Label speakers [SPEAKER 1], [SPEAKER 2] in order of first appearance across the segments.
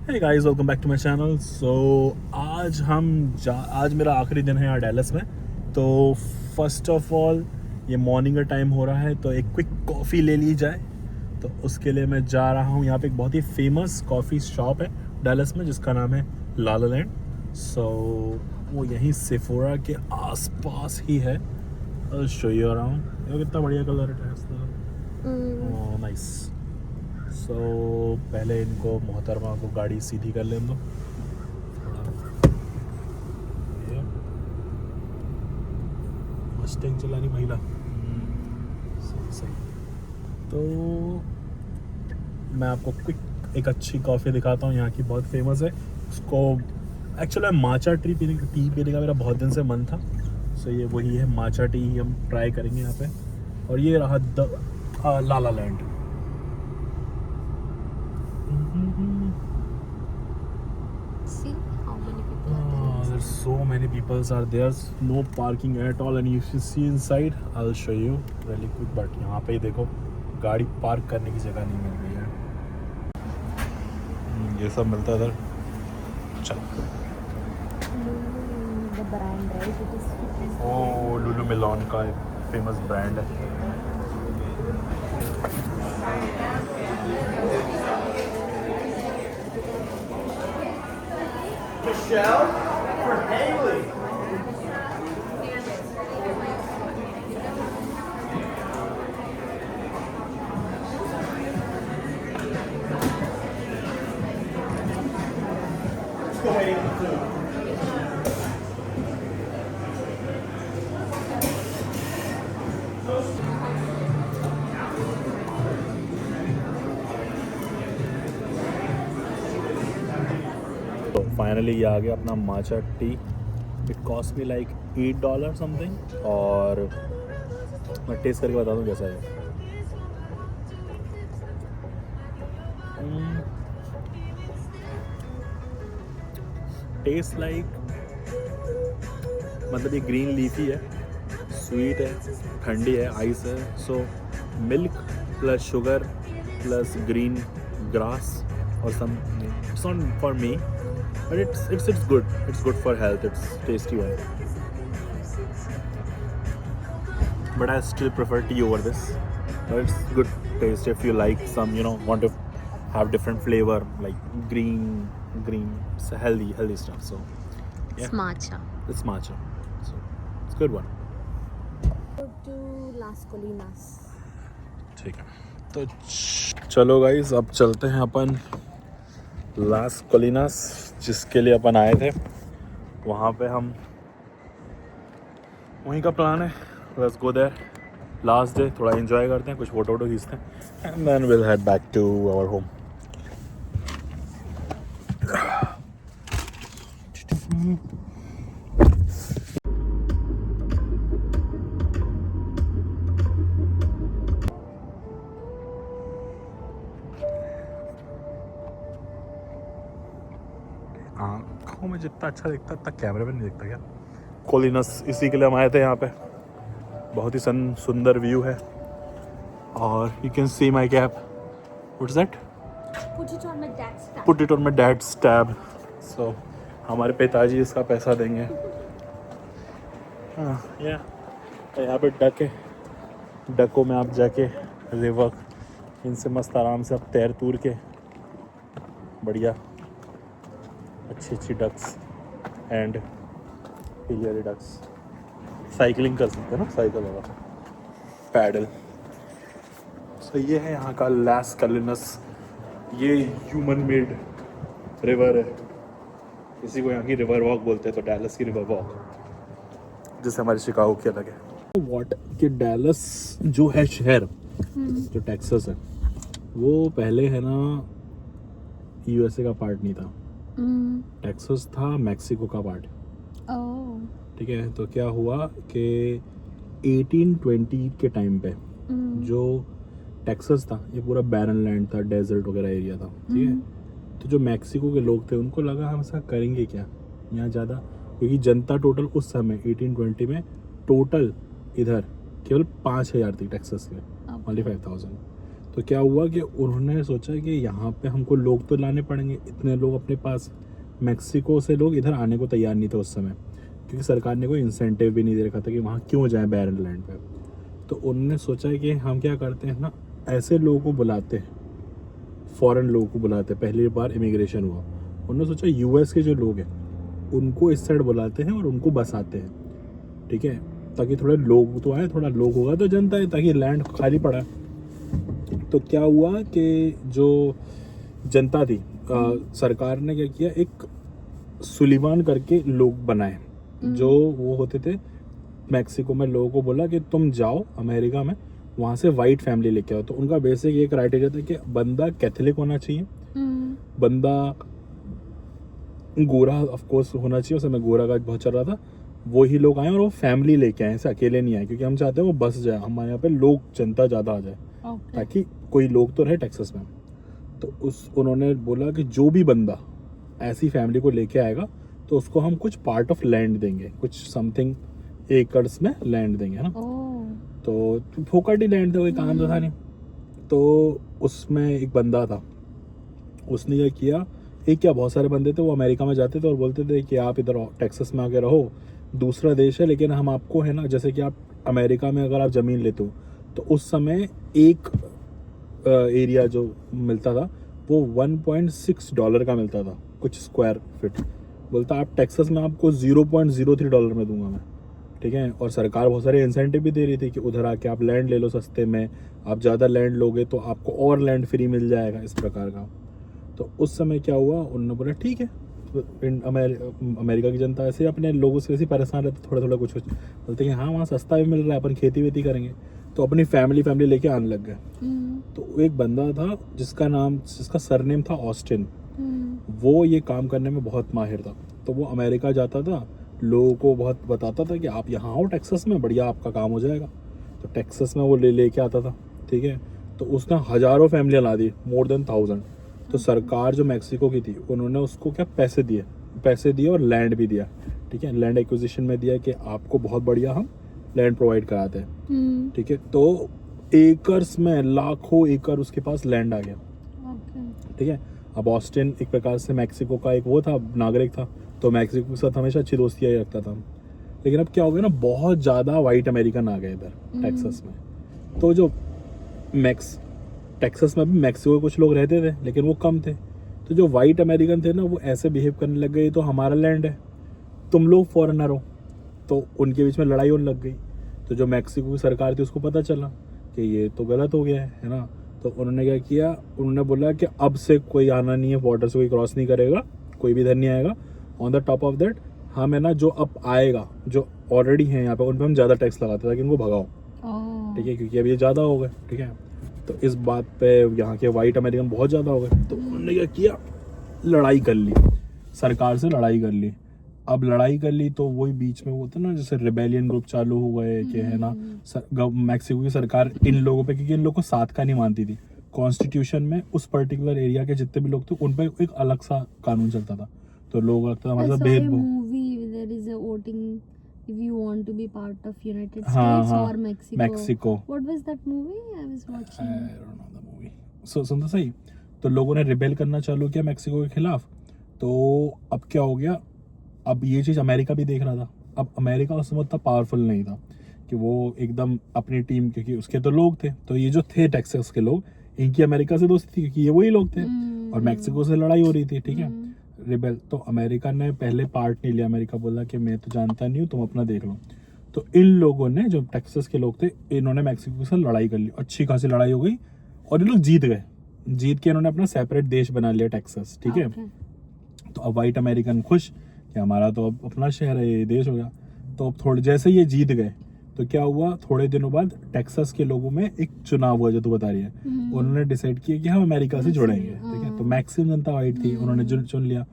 [SPEAKER 1] Hey guys, welcome back to my channel. आज मेरा आखिरी दिन है यहाँ डैलस में। तो फर्स्ट ऑफ ऑल ये मॉर्निंग का टाइम हो रहा है, तो एक क्विक कॉफ़ी ले ली जाए। तो उसके लिए मैं जा रहा हूँ। यहाँ पे एक बहुत ही फेमस कॉफ़ी शॉप है डैलस में जिसका नाम है ला ला लैंड। वो यहीं सेफोरा के आसपास ही है। I'll show you around। ये कितना बढ़िया कलर है इसका। नाइस। पहले इनको मोहतरमा को गाड़ी सीधी कर लें दो। ये मस्टैंग चलानी महिला। सही सही। तो मैं आपको क्विक एक अच्छी कॉफ़ी दिखाता हूँ, यहाँ की बहुत फेमस है। उसको एक्चुअली माचा टी पीने का मेरा बहुत दिन से मन था। ये वही है, माचा टी ही हम ट्राई करेंगे यहाँ पे। और ये रहा ला ला land.
[SPEAKER 2] See how many people are there.
[SPEAKER 1] There's so many people are there. No parking at all, and if you see inside, I'll show you really quick. But यहाँ पे ही देखो, गाड़ी पार्क करने की जगह नहीं मिल रही है। ये सब मिलता है इधर। चलो।
[SPEAKER 2] The brand, right? It is
[SPEAKER 1] ओ लुलु मिलोन का फेमस ब्रांड है।
[SPEAKER 3] Michelle for Haley. Let's go ahead and eat the food.
[SPEAKER 1] तो फाइनली ये आ गया अपना matcha tea. It cost me like $8 something. और मैं टेस्ट करके बता दूँ कैसा है। टेस्ट लाइक, मतलब ये ग्रीन लीफी है, स्वीट है, ठंडी है, आइस है। Milk plus sugar plus green grass और some, it's not for me but it's good for health. It's tasty one, but I still prefer tea over this. But it's good taste if you like some, want to have different flavor like green. It's a healthy stuff. So yeah,
[SPEAKER 2] it's matcha.
[SPEAKER 1] it's matcha. So it's a good one.
[SPEAKER 2] Go to Las Colinas.
[SPEAKER 1] ठीक है, तो चलो guys, अब चलते हैं अपन लास कोलिनास, जिसके लिए अपन आए थे। वहाँ पे हम, वहीं का प्लान है। Let's go there. Last day, थोड़ा एंजॉय करते हैं, कुछ फोटो खींचते हैं, and then will head back to our home. आँखों में जितना अच्छा दिखता उतना कैमरे में नहीं दिखता क्या। कोलिनस, इसी के लिए हम आए थे यहाँ पे। बहुत ही सुंदर व्यू है। और you can C my cap. What is that?
[SPEAKER 2] Put it on my dad's tab.
[SPEAKER 1] Put it on my dad's tab. हमारे पिताजी इसका पैसा देंगे। हाँ, यहाँ पे डक है। डकों में आप जाके रिवर, इनसे मस्त आराम से आप तैर तूर के बढ़िया अच्छी डक्स एंड हिलियरी डक्स साइकिलिंग कर सकते हैं ना, साइकिल वाला पैडल। ये है यहाँ का लास कोलिनास। ये ह्यूमन मेड रिवर है। इसी को यहाँ की रिवर वॉक बोलते हैं। तो डैलस की रिवर वॉक, जिससे हमारे शिकागो की अलग है। वॉट कि डैलस जो है शहर, जो टेक्सास है, वो पहले है ना यूएसए का पार्ट नहीं था। टेक्सास था मैक्सिको का पार्ट।
[SPEAKER 2] Oh.
[SPEAKER 1] ठीक है, तो क्या हुआ कि 1820 के टाइम पे जो टेक्सास था, ये पूरा बैरन लैंड था, डेजर्ट वगैरह एरिया था। ठीक है, तो जो मैक्सिको के लोग थे उनको लगा हम ऐसा करेंगे क्या यहाँ ज़्यादा, क्योंकि जनता टोटल उस समय 1820 में टोटल इधर केवल 5,000 थी टेक्सास के, ओनली 5,000। तो क्या हुआ कि उन्होंने सोचा कि यहाँ पे हमको लोग तो लाने पड़ेंगे, इतने लोग अपने पास। मैक्सिको से लोग इधर आने को तैयार नहीं थे उस समय, क्योंकि सरकार ने कोई इंसेंटिव भी नहीं दे रखा था कि वहाँ क्यों जाएं बैरन लैंड पे। तो उन्होंने सोचा कि हम क्या करते हैं ना, ऐसे लोगों को बुलाते हैं, फॉरेन लोगों को बुलाते हैं। पहली बार इमिग्रेशन हुआ, उन्होंने सोचा यूएस के जो लोग हैं उनको इस साइड बुलाते हैं और उनको बसाते हैं, ठीक है, ताकि थोड़े लोग तो आए, थोड़ा लोग होगा तो जनता है, ताकि लैंड खाली पड़ा है। तो क्या हुआ कि जो जनता थी, सरकार ने क्या किया, एक सुलिवान करके लोग बनाए, जो वो होते थे मैक्सिको में। लोगों को बोला कि तुम जाओ अमेरिका में, वहाँ से वाइट फैमिली लेके आओ। तो उनका बेसिक ये क्राइटेरिया था कि बंदा कैथोलिक होना चाहिए, बंदा गोरा ऑफ कोर्स होना चाहिए, उस समय गोरा का बहुत चल रहा था। वही लोग आए और वो फैमिली लेके आए, ऐसे अकेले नहीं आए, क्योंकि हम चाहते हैं वो बस जाए, हमारे यहाँ पे लोग, जनता ज़्यादा आ जाए, ताकि कोई लोग तो रहे टेक्सास में। तो उन्होंने बोला कि जो भी बंदा ऐसी फैमिली को लेके आएगा तो उसको हम कुछ पार्ट ऑफ लैंड देंगे, कुछ समथिंग एकर्स में लैंड देंगे, है ना। तो फोकट ही लैंड था, कोई काम तो था नहीं। तो उसमें एक बंदा था, उसने ये किया, एक क्या बहुत सारे बंदे थे, वो अमेरिका में जाते थे और बोलते थे कि आप इधर टेक्सास में आके रहो, दूसरा देश है लेकिन हम आपको, है ना, जैसे कि आप अमेरिका में अगर आप ज़मीन लेते हो तो उस समय एक एरिया जो मिलता था वो $1.6 का मिलता था, कुछ स्क्वायर फीट। बोलता आप टेक्सास में आपको $0.03 में दूंगा मैं, ठीक है। और सरकार बहुत सारे इंसेंटिव भी दे रही थी कि उधर आके आप लैंड ले लो सस्ते में, आप ज़्यादा लैंड लोगे तो आपको और लैंड फ्री मिल जाएगा, इस प्रकार का। तो उस समय क्या हुआ, उन्होंने बोला ठीक है। अमेरिका की जनता ऐसे अपने लोगों से ऐसे परेशान रहते, थोड़ा थोड़ा कुछ बोलते हैं कि हाँ वहाँ सस्ता भी मिल रहा है, अपन खेती वेती करेंगे, तो अपनी फैमिली लेके आने लग गए। तो एक बंदा था जिसका सरनेम था ऑस्टिन, वो ये काम करने में बहुत माहिर था। तो वो अमेरिका जाता था, लोगों को बहुत बताता था कि आप यहाँ आओ टेक्सास में, बढ़िया आपका काम हो जाएगा। तो टेक्सास में वो लेके आता था, ठीक है। तो उसने हज़ारों फैमिलियाँ ला दी, more than 1000। तो सरकार जो मैक्सिको की थी, उन्होंने उसको क्या पैसे दिए और लैंड भी दिया, ठीक है। लैंड एक्विजिशन में दिया कि आपको बहुत बढ़िया हम लैंड प्रोवाइड कराते हैं, ठीक है। तो एकर्स में लाखों एकड़ उसके पास लैंड आ गया, ठीक है। अब ऑस्टिन एक प्रकार से मैक्सिको का एक वो था, नागरिक था, तो मैक्सिको के साथ हमेशा अच्छी दोस्ती ही रखता था। लेकिन अब क्या हो गया ना, बहुत ज़्यादा वाइट अमेरिकन आ गए इधर टेक्सास में। तो जो टेक्सास में भी मैक्सिको के कुछ लोग रहते थे लेकिन वो कम थे। तो जो वाइट अमेरिकन थे ना, वो ऐसे बिहेव करने लग गए, तो हमारा लैंड है, तुम लोग फॉरेनर हो। तो उनके बीच में लड़ाई होने लग गई। तो जो मैक्सिको की सरकार थी उसको पता चला कि ये तो गलत हो गया है ना। तो उन्होंने क्या किया, उन्होंने बोला कि अब से कोई आना नहीं है, बॉर्डर से कोई क्रॉस नहीं करेगा, कोई भी इधर नहीं आएगा। On the top of that हम, है ना, जो अब आएगा, जो ऑलरेडी है यहाँ पे, उन पर हम ज़्यादा टैक्स लगाते ताकि उनको भगाओ, ठीक है, क्योंकि अब ये ज़्यादा हो गए, ठीक है। तो इस बात पे यहाँ के वाइट अमेरिकन बहुत ज़्यादा हो गए। तो उन्होंने क्या किया, लड़ाई कर ली, सरकार से लड़ाई कर ली। अब लड़ाई कर ली तो वही बीच में वो था ना, जैसे रिबेलियन ग्रुप चालू हो गए कि, है ना, मैक्सिको की सरकार इन लोगों पे, क्योंकि इन लोगों को साथ का नहीं मानती थी। कॉन्स्टिट्यूशन में उस पर्टिकुलर एरिया के जितने भी लोग थे उन पर एक अलग सा कानून चलता था। तो लोग लगता था हमारे साथ भेदभाव।
[SPEAKER 2] If you want to be part of United
[SPEAKER 1] हाँ,
[SPEAKER 2] States
[SPEAKER 1] हाँ,
[SPEAKER 2] or Mexico.
[SPEAKER 1] Mexico.
[SPEAKER 2] What was that movie? I was watching.
[SPEAKER 1] I don't know the movie. सुन तो सही। तो लोगों ने रिबेल करना चालू किया मैक्सिको के खिलाफ। तो अब क्या हो गया, अब ये चीज़ अमेरिका भी देख रहा था। अब अमेरिका उस समय उतना पावरफुल नहीं था कि वो एकदम अपनी टीम, क्योंकि उसके तो लोग थे, तो ये जो थे टेक्सास के लोग, इनकी अमेरिका से दोस्ती थी क्योंकि ये वही लोग थे, और मैक्सिको से लड़ाई हो रही थी, ठीक है, रिबेल। तो अमेरिका ने पहले पार्ट नहीं लिया। अमेरिका बोला कि मैं तो जानता नहीं हूँ, तुम अपना देख लो। तो इन लोगों ने, जो टेक्सास के लोग थे, इन्होंने मैक्सिको के साथ लड़ाई कर ली, अच्छी खासी लड़ाई हो गई और ये लोग जीत गए। जीत के इन्होंने अपना सेपरेट देश बना लिया, टेक्सास, ठीक है। तो अब वाइट अमेरिकन खुश कि हमारा तो अब अपना शहर है, ये देश हो गया। तो अब थोड़े जैसे ये जीत गए तो क्या हुआ, थोड़े दिनों बाद टेक्सास के लोगों में एक चुनाव हुआ, जो तू बता रही है। उन्होंने डिसाइड किया कि हम अमेरिका से जुड़ेंगे, ठीक है। तो मैक्सिमम जनता वाइट थी, उन्होंने चुन लिया।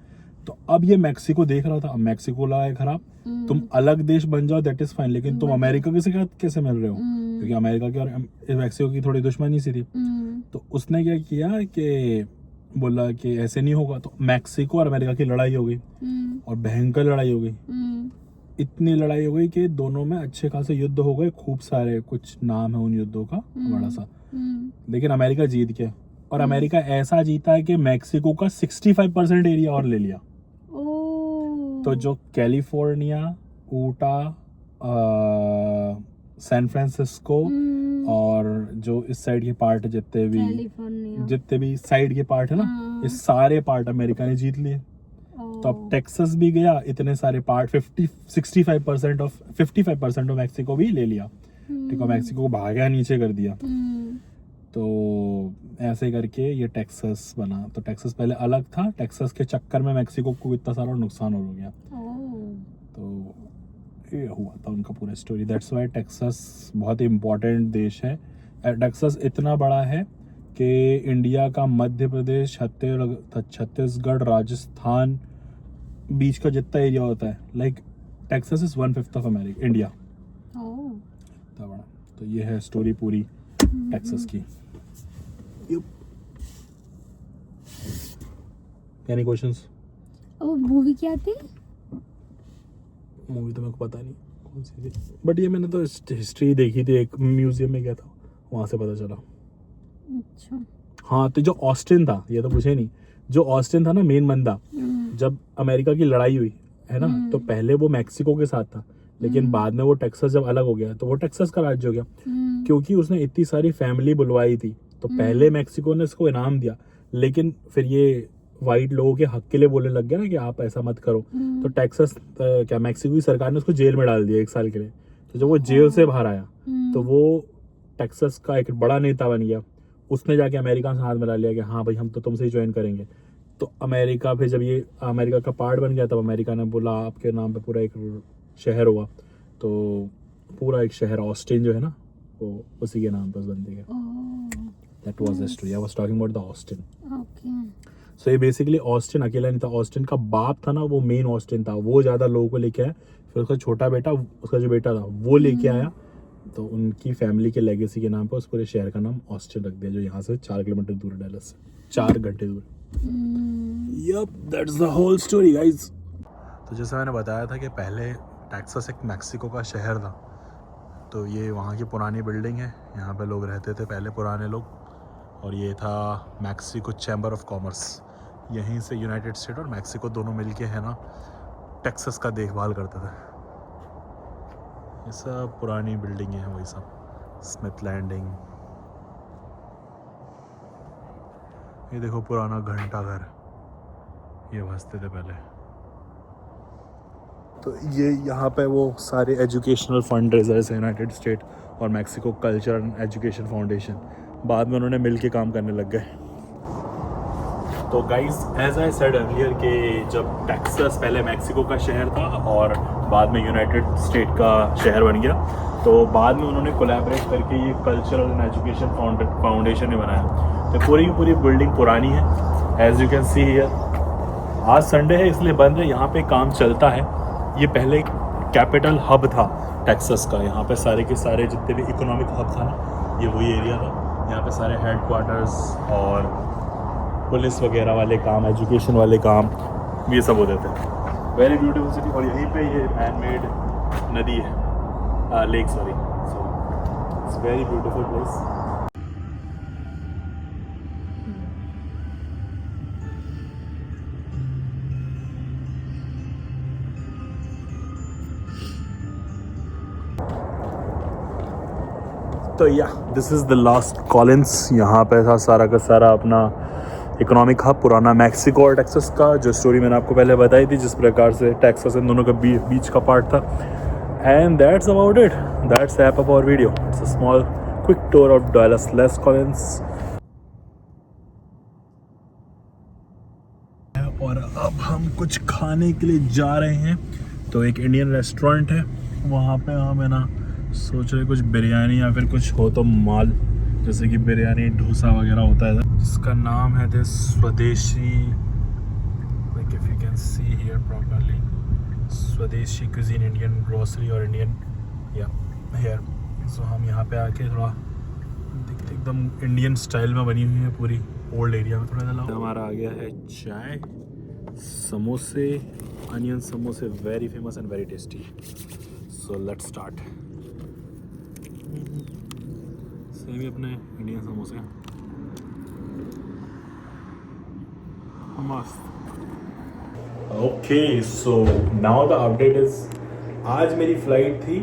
[SPEAKER 1] तो अब ये मैक्सिको देख रहा था, अब मैक्सिको लगा है खराब, तुम अलग देश बन जाओ दैट इज फाइन, लेकिन तुम अमेरिका के साथ कैसे मिल रहे हो, क्योंकि अमेरिका की और मैक्सिको की थोड़ी दुश्मनी सी थी। तो उसने क्या किया कि बोला कि ऐसे नहीं होगा। तो मैक्सिको और अमेरिका की लड़ाई हो गई और भयंकर लड़ाई हो गई। इतनी लड़ाई हो गई कि दोनों में अच्छे खासे युद्ध हो गए, खूब सारे, कुछ नाम है उन युद्धों का बड़ा सा, लेकिन अमेरिका जीत गया। और अमेरिका ऐसा जीता है कि मैक्सिको का 65% एरिया और ले लिया। तो जो कैलिफोर्निया, ऊटा, सैन फ्रांसिस्को और जो इस साइड के पार्ट जितने भी साइड के पार्ट है ना, ये सारे पार्ट अमेरिका ने जीत लिए। तो अब टेक्सास भी गया, इतने सारे पार्ट 55% ऑफ मैक्सिको भी ले लिया। ठीक है, मैक्सिको को भागा नीचे कर दिया। तो ऐसे करके ये टेक्सास बना। तो टेक्सास पहले अलग था, टेक्सास के चक्कर में मैक्सिको को इतना सारा नुकसान हो गया। तो ये हुआ था उनका पूरा स्टोरी। दैट्स व्हाई टेक्सास बहुत ही इम्पोर्टेंट देश है। टेक्सास इतना बड़ा है कि इंडिया का मध्य प्रदेश, छत्तीसगढ़, राजस्थान बीच का जितना एरिया होता है, like Texas is 1/5 of America, India. इतना बड़ा। तो ये है स्टोरी पूरी टेक्सास की। Any questions?
[SPEAKER 2] मूवी क्या थी?
[SPEAKER 1] मूवी तो मेरे को पता नहीं कौन सी थी, बट ये मैंने तो हिस्ट्री देखी थी, एक म्यूजियम में गया था, वहां से पता चला।
[SPEAKER 2] अच्छा।
[SPEAKER 1] हाँ, तो जो ऑस्टिन था, ये तो पूछे नहीं, जो ऑस्टिन था ना मेन बंदा, जब अमेरिका की लड़ाई हुई है ना, तो पहले वो मैक्सिको के साथ था, लेकिन बाद में वो टेक्सास जब अलग हो गया तो वो टेक्सास का राज्य हो गया, क्योंकि उसने इतनी सारी फैमिली बुलवाई थी। तो पहले मैक्सिको ने इसको इनाम दिया, लेकिन फिर ये वाइट लोगों के हक के लिए बोलने लग गया ना कि आप ऐसा मत करो। तो टेक्सास क्या मैक्सिको की सरकार ने उसको जेल में डाल दिया 1 साल के लिए। तो जब वो जेल से बाहर आया तो वो टेक्सास का एक बड़ा नेता बन गया। उसने जाके अमेरिका से हाथ मिला लिया कि हाँ भाई हम तो तुमसे ही ज्वाइन करेंगे। तो अमेरिका, फिर जब ये अमेरिका का पार्ट बन गया तब अमेरिका ने बोला आपके नाम पे पूरा एक शहर हुआ। तो पूरा एक शहर ऑस्टिन जो है ना, वो उसी के नाम पर बन गया। That was the story. I was talking about the Austin.
[SPEAKER 2] Okay.
[SPEAKER 1] So ये बेसिकली ऑस्टिन अकेला नहीं था, ऑस्टिन का बाप था ना, वो मेन ऑस्टिन था, वो ज्यादा लोगों को लेके आया। फिर उसका छोटा बेटा, उसका जो बेटा था वो लेके आया। तो उनकी फैमिली के लेगेसी के नाम पर उस पूरे शहर का नाम ऑस्टिन रख दिया, जो यहाँ से 4 किलोमीटर दूर है, डैलस से 4 घंटे दूर। Yup, that's the whole story guys. तो जैसे मैंने बताया था कि पहले टेक्सास एक मैक्सिको का शहर था। तो ये वहाँ की पुरानी बिल्डिंग है, यहाँ पे लोग रहते थे पहले, पुराने लोग। और ये था मैक्सिको चैम्बर ऑफ कॉमर्स। यहीं से यूनाइटेड स्टेट और मैक्सिको दोनों मिलके है ना टेक्सास का देखभाल करते थे। ये सब पुरानी बिल्डिंग है, वही सब स्मिथ लैंडिंग। ये देखो पुराना घंटा घर, ये बसते थे पहले। तो ये यहाँ पे वो सारे एजुकेशनल फंड रेजर्स है, यूनाइटेड स्टेट और Mexico culture and education foundation. बाद में उन्होंने मिल के काम करने लग गए। तो guys, as I said earlier कि जब टेक्सास पहले मैक्सिको का शहर था और बाद में यूनाइटेड स्टेट का शहर बन गया, तो बाद में उन्होंने कोलैबोरेट करके ये कल्चरल एंड एजुकेशन फाउंडेशन ही बनाया। तो पूरी की पूरी बिल्डिंग पुरानी है, as you can see here. आज संडे है इसलिए बंद है, यहाँ पे काम चलता है। ये पहले कैपिटल हब था टेक्सास का। यहाँ पे सारे के सारे जितने भी इकोनॉमिक हब था ना, ये वही एरिया था। यहाँ पे सारे हेडक्वार्टर्स और पुलिस वगैरह वाले काम, एजुकेशन वाले काम, ये सब होते थे। Very beautiful city. और यहीं पे ये मैन मेड नदी है, lake sorry. So it's very beautiful place. तो या this is the last Collins. यहाँ पे था सारा का सारा अपना इकोनॉमिक हब, पुराना मैक्सिको और टेक्सास का, जो स्टोरी मैंने आपको पहले बताई थी, जिस प्रकार से टेक्सास इन दोनों का बीच का पार्ट था। And that's about it, that's the एप of our video. It's a small quick tour of Dallas Las Colinas. और अब हम कुछ खाने के लिए जा रहे हैं। तो एक इंडियन रेस्टोरेंट है, वहाँ पे हम है ना सोच रहे कुछ बिरयानी या फिर कुछ हो तो माल, जैसे कि बिरयानी, डोसा वगैरह होता है, जिसका नाम है दिस स्वदेशी, like if you can see here properly, स्वदेशी कुजीन इंडियन ग्रोसरी और इंडियन या हेयर। सो हम यहाँ पे आके थोड़ा देखते, एकदम इंडियन स्टाइल में बनी हुई है पूरी, ओल्ड एरिया में। थोड़ा सा हमारा आ गया है चाय, समोसे, अनियन समोसे, very famous and very tasty. So let's start. Same ही अपने इंडियन समोसे मस्त. Okay, so now the update is, आज मेरी फ़्लाइट थी.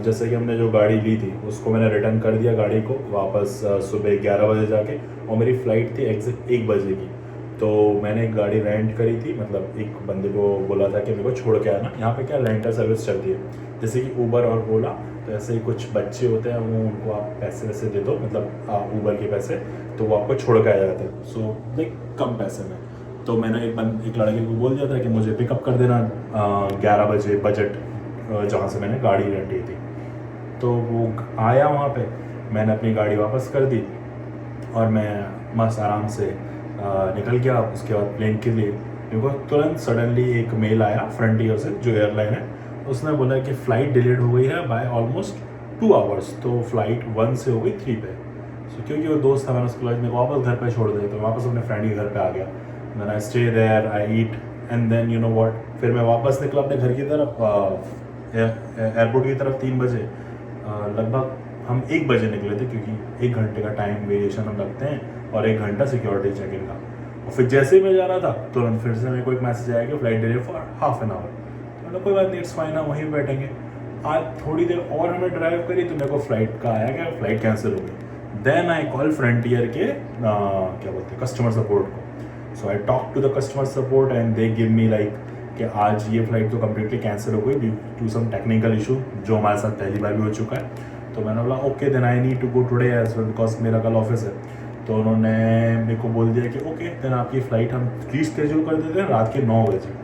[SPEAKER 1] जैसे कि हमने जो गाड़ी ली थी उसको मैंने रिटर्न कर दिया गाड़ी को वापस सुबह 11 बजे जाके, और मेरी फ़्लाइट थी एग्जैक्ट 1 बजे की. तो मैंने एक गाड़ी रेंट करी थी, मतलब एक बंदे को बोला था कि मेरे को छोड़ के आना. यहाँ पे क्या रेंटल सर्विस चलती है, जैसे कि ऊबर और ओला. तो ऐसे ही कुछ बच्चे होते हैं, वो उनको आप पैसे वैसे दे दो, मतलब ऊबर के पैसे, तो वो आपको छोड़ के आ जाते हैं. सो लाइक कम पैसे में. तो मैंने एक लड़के को बोल दिया था कि मुझे पिकअप कर देना 11 बजे बजट, जहाँ से मैंने गाड़ी रेंट की थी. तो वो आया वहाँ पे, मैंने अपनी गाड़ी वापस कर दी और मैं मस्त आराम से निकल गया. उसके बाद प्लेन के लिए मेरे को तुरंत सडनली एक मेल आया फ्रंटियर से, जो एयरलाइन है. उसने बोला कि फ़्लाइट डिलेड हो गई है बाय ऑलमोस्ट 2 आवर्स. तो फ्लाइट 1 से हो गई 3 पे. सो क्योंकि वो दोस्त था, मैंने उसको मेरे को वापस घर पे छोड़ दिया. तो वापस अपने फ्रेंड के घर पे आ गया. Then I stay there, I eat, and then you know what, फिर मैं वापस निकला अपने घर की तरफ, एयरपोर्ट की तरफ 3 बजे. लगभग हम 1 बजे निकले थे, क्योंकि 1 घंटे का टाइम वेरिएशन हम लगते हैं और 1 घंटा सिक्योरिटी चेक इन का. और फिर जैसे ही मैं जा रहा था तुरंत फिर से मेरे को एक मैसेज आया कि flight delay for half an hour. मतलब कोई बात नहीं, इट्स फाइन, हम वहीं बैठेंगे. आज थोड़ी देर और हमने ड्राइव करी तो मेरे को फ्लाइट का आया कि फ्लाइट कैंसिल हो गई. देन आई कॉल फ्रंटियर के क्या बोलते हैं, कस्टमर सपोर्ट को. So I talk to the customer support and they give me like कि आज ये फ्लाइट तो कम्प्लीटली कैंसिल हो गई due to some technical issue, जो हमारे साथ पहली बार भी हो चुका है. तो मैंने बोला okay, then I need to go today as well, because मेरा कल ऑफिस है. तो उन्होंने मेरे को बोल दिया कि ओके, देन आपकी फ़्लाइट हम रीस्केड्यूल कर देते हैं रात के 9 बजे.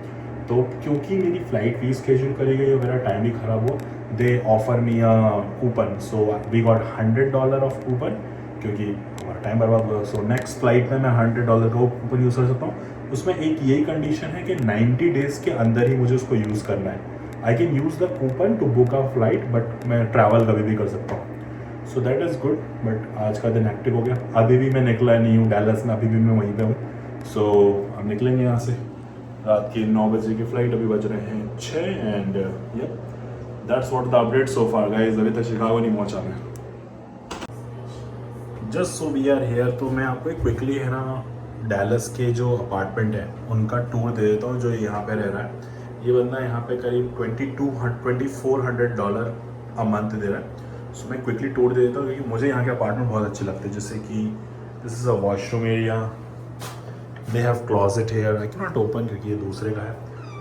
[SPEAKER 1] तो क्योंकि मेरी फ़्लाइट रीस्केड्यूल करी गई और मेरा टाइम भी ख़राब हुआ, they offer me a coupon. So we got $100 off coupon, क्योंकि हमारा टाइम बर्बाद हुआ. सो नेक्स्ट फ्लाइट में मैं $100 का कूपन यूज़ कर सकता हूँ. उसमें एक यही कंडीशन है कि 90 डेज़ के अंदर ही मुझे उसको यूज़ करना है. I can use the coupon to book a flight, but मैं ट्रैवल कभी भी कर सकता हूँ. So that is good. But आज का दिन एक्टिव हो गया. अभी भी मैं निकला नहीं हूँ डैलस में, अभी भी मैं वहीं पे हूँ. सो हम निकलेंगे यहाँ से रात के 9 बजे की फ़्लाइट. अभी बज रहे हैं 6 and yup, that's what the update so far guys. अभी तक शिकागो नहीं पहुँचा मैं. Just so we are here. तो मैं आपको एक क्विकली है ना डैलस के जो अपार्टमेंट है उनका टूर दे देता हूँ, जो यहाँ पे रह रहा है. ये बंदा यहाँ पे करीब $2,400 अ मंथ दे रहा है. सो मैं क्विकली टूर दे देता हूँ, क्योंकि मुझे यहाँ के अपार्टमेंट बहुत अच्छे लगते हैं. जैसे कि this is a washroom area, they have closet here, I can not open क्योंकि ये दूसरे का है.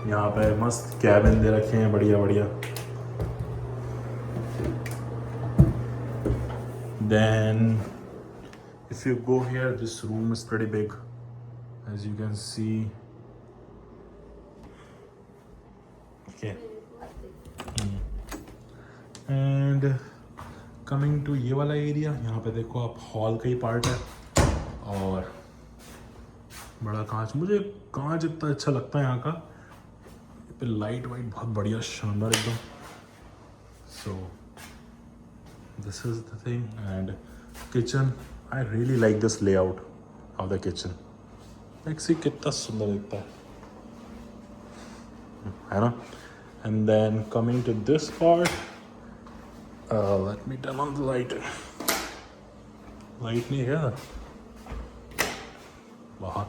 [SPEAKER 1] यहाँ पे मस्त कैबिन दे रखे हैं, बढ़िया बढ़िया. Then if you go here, this room is pretty big, as you can see. Okay. And coming to ये वाला एरिया, यहाँ पे देखो आप, हॉल का ही पार्ट है और बड़ा कांच. मुझे कांच इतना अच्छा लगता है यहाँ का. पे लाइट वाइट बहुत बढ़िया, शानदार एकदम. So this is the thing. And kitchen, I really like this layout of the kitchen. Like see कितना सुंदर दिखता है ना. And then coming to this part, let me turn on the light. Light नहीं है बाहर.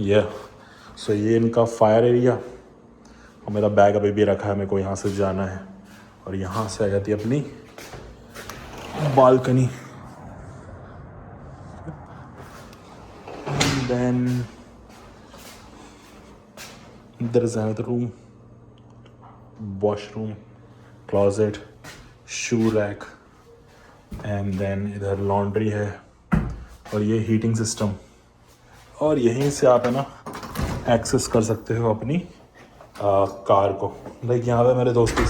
[SPEAKER 1] Yeah. So ये इनका फायर एरिया, और मेरा बैग अभी भी रखा है, मेरे को यहाँ से जाना है. और यहाँ से आ जाती है अपनी balcony. Then there is another room, washroom, closet, shoe rack, and then इधर laundry है, और ये heating system. और यहीं से आप है ना एक्सेस कर सकते हो अपनी कार को. लाइक यहाँ पे मेरे दोस्त की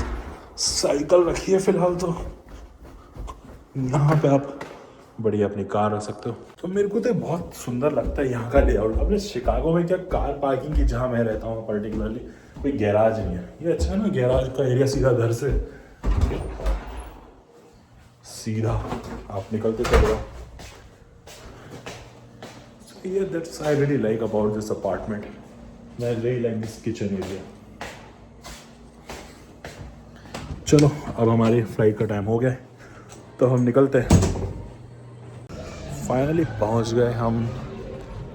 [SPEAKER 1] साइकिल रखी है फिलहाल, तो यहाँ पे आप बढ़िया अपनी कार रख सकते हो. तो मेरे को तो बहुत सुंदर लगता है यहाँ का लेआउट. अपने शिकागो में क्या कार पार्किंग की, जहाँ मैं रहता हूँ पर्टिकुलरली, कोई गैराज नहीं है. ये अच्छा है ना, गैराज का एरिया सीधा घर से सीधा आप निकलते चले जाओ. ये that's I really like about this apartment. Very nice kitchen area. चलो अब हमारी फ्लाइट का टाइम हो गया है, तो हम निकलते हैं। फाइनली पहुंच गए हम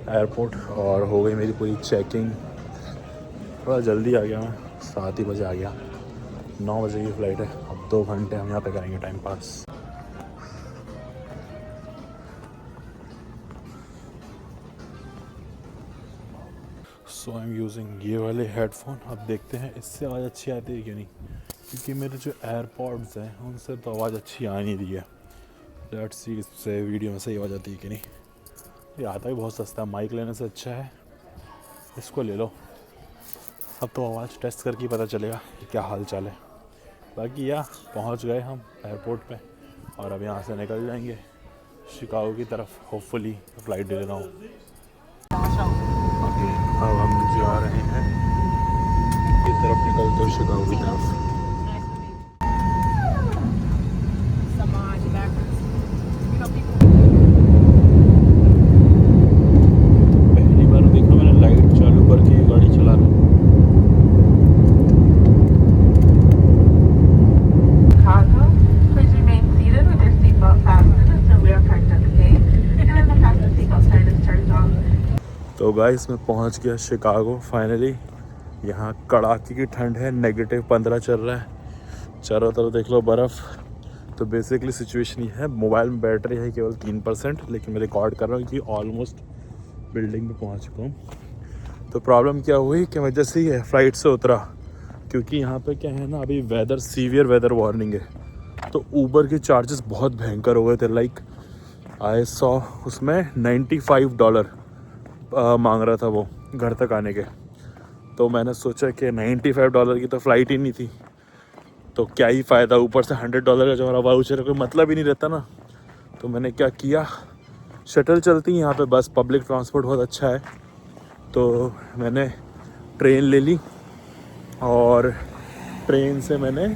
[SPEAKER 1] एयरपोर्ट और हो गई मेरी पूरी चेकिंग। थोड़ा जल्दी आ गया मैं, 7 ही बजे आ गया। 9 बजे की फ़्लाइट है। अब 2 घंटे हम यहाँ पे करेंगे time pass. So I am using ये वाले हेडफोन। अब देखते हैं इससे आवाज़ अच्छी आती है कि नहीं, क्योंकि मेरे जो एयरपॉड्स हैं उनसे तो आवाज़ अच्छी आ नहीं रही है। लेट्स सी इससे वीडियो में सही आवाज़ आती है कि नहीं। ये आता ही बहुत सस्ता है, माइक लेने से अच्छा है इसको ले लो। अब तो आवाज़ टेस्ट करके पता चलेगा कि क्या हाल चाल है। बाकी पहुंच गए हम एयरपोर्ट पे और अब यहाँ से निकल जाएंगे शिकागो की तरफ। होपफुली फ़्लाइट ले रहा हूँ। अब हम जा रहे हैं की तरफ, निकलते हैं शिकागो की तरफ। पहली बार देखा मैंने लाइट चालू करके गाड़ी चला रहा हूँ। तो गाइस मैं पहुंच गया शिकागो फाइनली। यहाँ कड़ाके की ठंड है, -15 चल रहा है। चारों तरफ देख लो बर्फ़। तो बेसिकली सिचुएशन ये है, मोबाइल में बैटरी है केवल 3%, लेकिन मैं रिकॉर्ड कर रहा हूँ कि ऑलमोस्ट बिल्डिंग में पहुँच चुका हूँ। तो प्रॉब्लम क्या हुई कि मैं जैसे ही फ़्लाइट से उतरा, क्योंकि यहाँ पे क्या है ना, अभी वेदर सीवियर वेदर वार्निंग है, तो ऊबर के चार्जेस बहुत भयंकर हो गए थे। लाइक आई सॉ उसमें $95 मांग रहा था वो घर तक आने के। तो मैंने सोचा कि $95 की तो फ़्लाइट ही नहीं थी, तो क्या ही फ़ायदा। ऊपर से $100 का जो हमारा वाउचर, कोई मतलब ही नहीं रहता ना। तो मैंने क्या किया, शटल चलती है यहाँ पे, बस पब्लिक ट्रांसपोर्ट बहुत अच्छा है। तो मैंने ट्रेन ले ली और ट्रेन से मैंने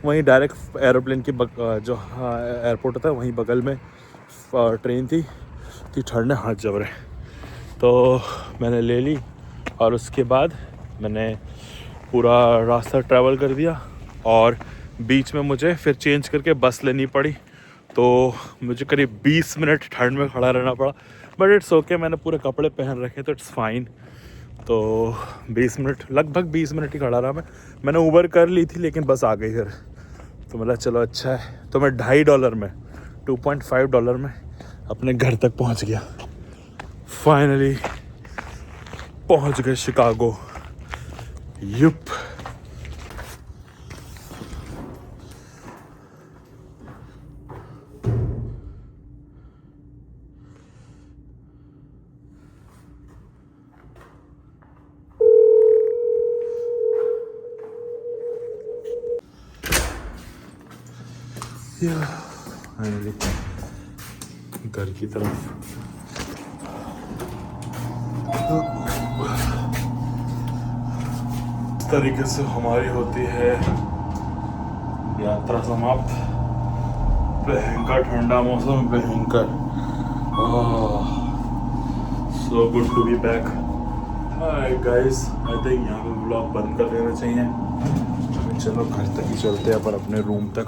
[SPEAKER 1] वहीं डायरेक्ट एरोप्लेन की जो एयरपोर्ट होता है वहीं बगल में ट्रेन थी। ठंड ने हाथ जब रहे, तो मैंने ले ली और उसके बाद मैंने पूरा रास्ता ट्रैवल कर दिया और बीच में मुझे फिर चेंज करके बस लेनी पड़ी। तो मुझे करीब 20 मिनट ठंड में खड़ा रहना पड़ा, बट इट्स ओके, मैंने पूरे कपड़े पहन रखे तो इट्स फाइन। तो 20 मिनट, लगभग 20 मिनट ही खड़ा रहा मैंने ऊबर कर ली थी, लेकिन बस आ गई फिर। तो मतलब चलो अच्छा है। तो मैं $2.5 में, $2.5 में अपने घर तक पहुंच गया। फाइनली पहुंच गए शिकागो। युप। फाइनली घर की तरफ। इस तरीके से हमारी होती है यात्रा समाप्त। भयंकर ठंडा मौसम, भयंकर। So good to be back. Hi guys, I think यहाँ पे ब्लॉग बंद कर देना चाहिए। चलो घर तक ही चलते हैं, पर अपने रूम तक।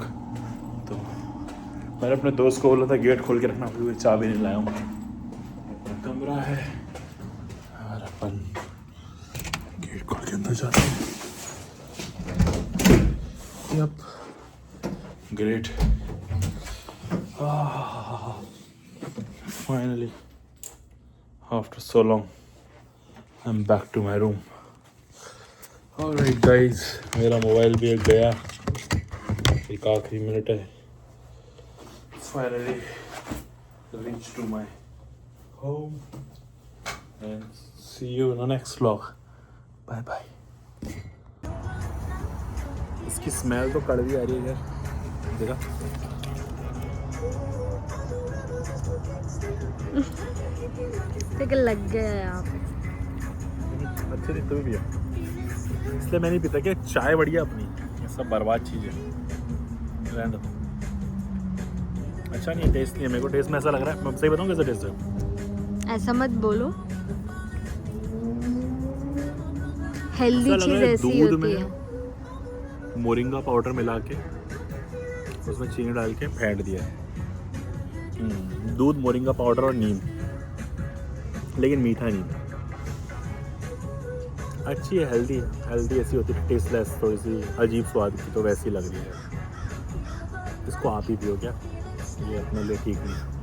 [SPEAKER 1] तो मैंने अपने दोस्त को बोला था गेट खोल के रखना, फिर चाबी नहीं लाया हूँ। अपना कमरा है और अपन गेट खोल के अंदर जाते हैं। Yup, great. Finally after so long I am back to my room. Alright guys, मेरा मोबाइल भी गया, एक आखिरी मिनट है। Finally reached to my home and see you in the next vlog. Bye bye. इसकी स्मेल तो कड़वी आ रही है यार, देखा।
[SPEAKER 2] ठीक लग गया यहाँ पे।
[SPEAKER 1] अच्छे नहीं तो भी है, इसलिए मैं नहीं पीता। क्या चाय बढ़िया अपनी, ये सब बर्बाद चीज़ है। रहने दो, अच्छा नहीं है, टेस्ट नहीं है। मेरे को टेस्ट में ऐसा लग रहा है, मैं सही बताऊँ कैसा टेस्ट है।
[SPEAKER 2] ऐसा मत बोलो। हेल्दी
[SPEAKER 1] ऐसा लग
[SPEAKER 2] चीज
[SPEAKER 1] रहा है
[SPEAKER 2] ऐसी
[SPEAKER 1] दूध
[SPEAKER 2] होती
[SPEAKER 1] में
[SPEAKER 2] है।
[SPEAKER 1] मोरिंगा पाउडर मिला के उसमें चीनी डाल के फेंट दिया है। दूध, मोरिंगा पाउडर और नीम, लेकिन मीठा नहीं। अच्छी है, हेल्दी ऐसी होती है, टेस्टलेस, थोड़ी सी अजीब स्वाद की, तो वैसी लग रही है। इसको आप ही पियो क्या, ये अपने लिए ठीक नहीं है।